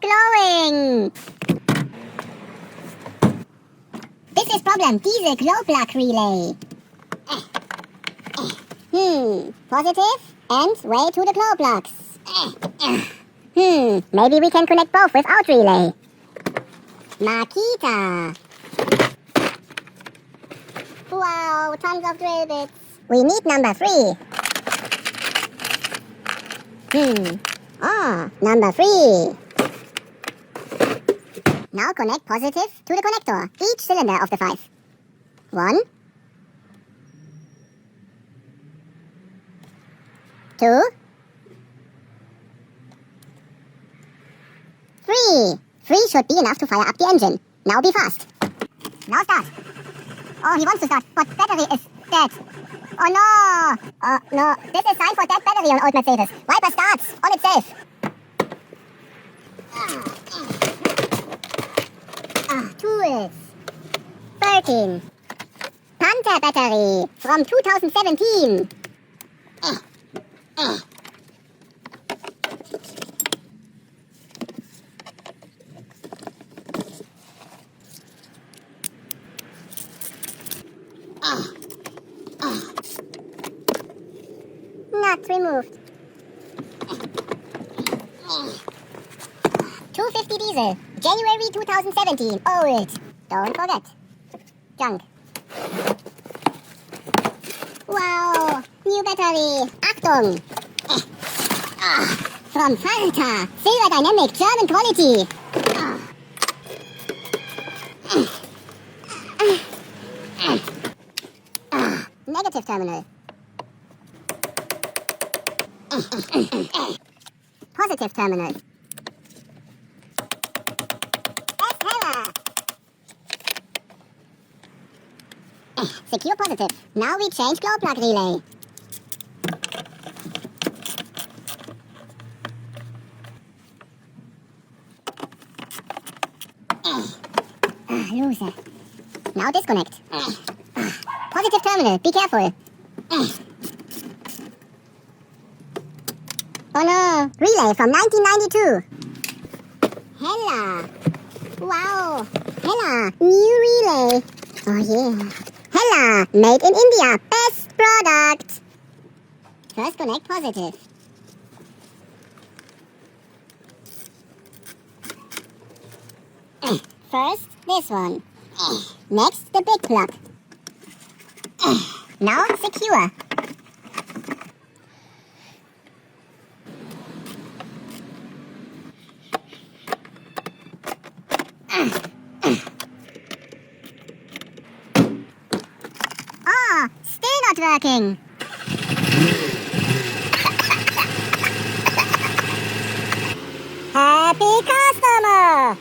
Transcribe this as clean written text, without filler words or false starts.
glowing. This is problem diesel glow plug relay. Positive and way to the glow plugs. Maybe we can connect both without relay. Makita. Wow, tons of drill bits. We need number 3. Number 3. Now connect positive to the connector, each cylinder of the 5. 1, 2, 3. 3 should be enough to fire up the engine. Now be fast. Now start. Oh, he wants to start, but battery is dead. Oh no! Oh no, this is sign for dead battery on old Mercedes. Viper starts on itself. Tools. 13. Panther battery from 2017. Not removed. 250 diesel, January 2017, old. Don't forget. Junk. Wow, new battery. Achtung. From Falta, Silver Dynamic, German quality. Negative terminal. Positive terminal. Error. Secure positive. Now we change glow plug relay. Loser. Now disconnect. Positive terminal. Be careful. Oh no! Relay from 1992. Hella. Wow. Hella. New relay. Oh yeah. Hella. Made in India. Best product. First connect positive. First this one. Next the big plug. Now secure. Still not working. Happy customer!